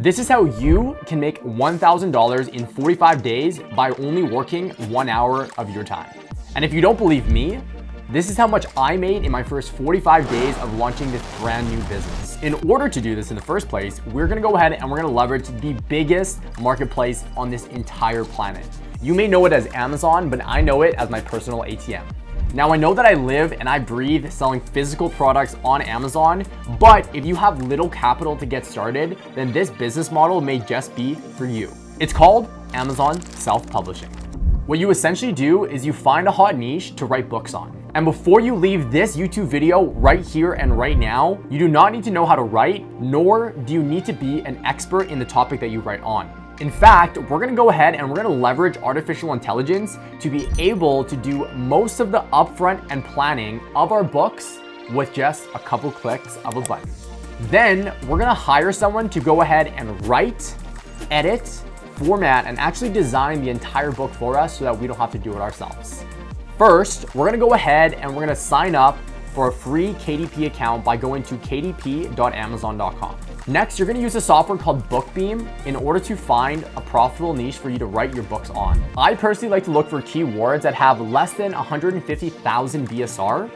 This is how you can make $1,000 in 45 days by only working 1 hour of your time. And if you don't believe me, this is how much I made in my first 45 days of launching this brand new business. In order to do this in the first place, we're gonna go ahead and we're gonna leverage the biggest marketplace on this entire planet. You may know it as Amazon, but I know it as my personal ATM. Now, I know that I live and I breathe selling physical products on Amazon, but if you have little capital to get started, then this business model may just be for you. It's called Amazon self-publishing. What you essentially do is you find a hot niche to write books on. And before you leave this YouTube video right here and right now, you do not need to know how to write, nor do you need to be an expert in the topic that you write on. In fact, we're gonna go ahead and we're gonna leverage artificial intelligence to be able to do most of the upfront and planning of our books with just a couple clicks of a button. Then we're gonna hire someone to go ahead and write, edit, format, and actually design the entire book for us so that we don't have to do it ourselves. First, we're gonna go ahead and we're gonna sign up for a free KDP account by going to kdp.amazon.com. Next, you're gonna use a software called Bookbeam in order to find a profitable niche for you to write your books on. I personally like to look for keywords that have less than 150,000 BSR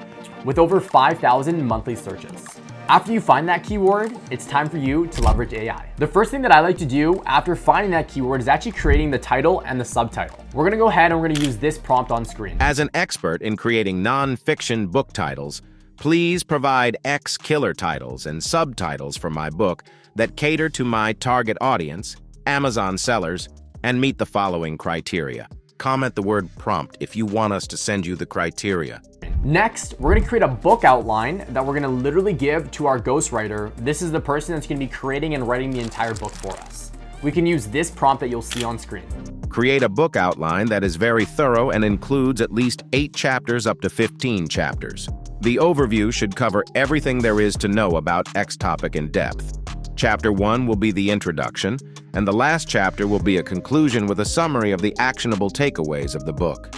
with over 5,000 monthly searches. After you find that keyword, it's time for you to leverage AI. The first thing that I like to do after finding that keyword is actually creating the title and the subtitle. We're gonna go ahead and we're gonna use this prompt on screen. As an expert in creating non-fiction book titles, please provide X killer titles and subtitles for my book that cater to my target audience, Amazon sellers, and meet the following criteria. Comment the word prompt if you want us to send you the criteria. Next, we're gonna create a book outline that we're gonna literally give to our ghostwriter. This is the person that's gonna be creating and writing the entire book for us. We can use this prompt that you'll see on screen. Create a book outline that is very thorough and includes at least 8 chapters up to 15 chapters. The overview should cover everything there is to know about X topic in depth. Chapter 1 will be the introduction, and the last chapter will be a conclusion with a summary of the actionable takeaways of the book.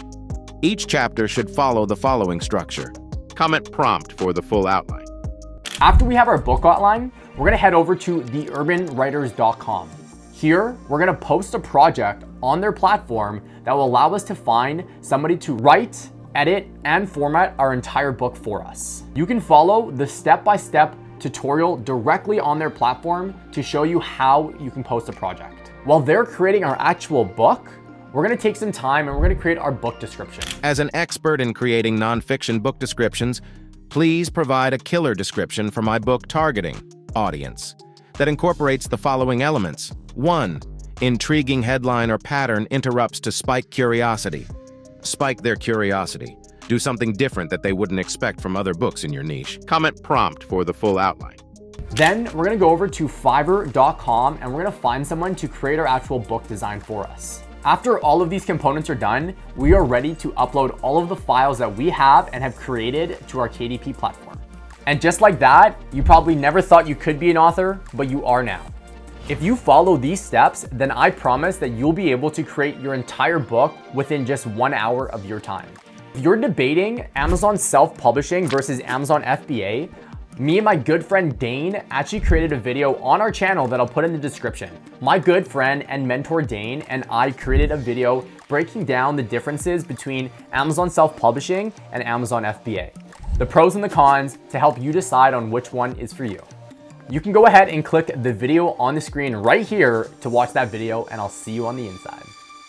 Each chapter should follow the following structure. Comment prompt for the full outline. After we have our book outline, we're gonna head over to theurbanwriters.com. Here, we're gonna post a project on their platform that will allow us to find somebody to write, edit, and format our entire book for us. You can follow the step-by-step tutorial directly on their platform to show you how you can post a project. While they're creating our actual book, we're gonna take some time and we're gonna create our book description. As an expert in creating nonfiction book descriptions, please provide a killer description for my book targeting audience that incorporates the following elements. 1. Intriguing headline or pattern interrupts to spike curiosity. Spike their curiosity. Do something different that they wouldn't expect from other books in your niche. Comment prompt for the full outline. Then we're gonna go over to fiverr.com and we're gonna find someone to create our actual book design for us. After all of these components are done, we are ready to upload all of the files that we have and have created to our KDP platform. And just like that, you probably never thought you could be an author, but you are now. If you follow these steps, then I promise that you'll be able to create your entire book within just 1 hour of your time. If you're debating Amazon self-publishing versus Amazon FBA, me and my good friend Dane actually created a video on our channel that I'll put in the description. My good friend and mentor Dane and I created a video breaking down the differences between Amazon self-publishing and Amazon FBA, the pros and the cons to help you decide on which one is for you. You can go ahead and click the video on the screen right here to watch that video, and I'll see you on the inside.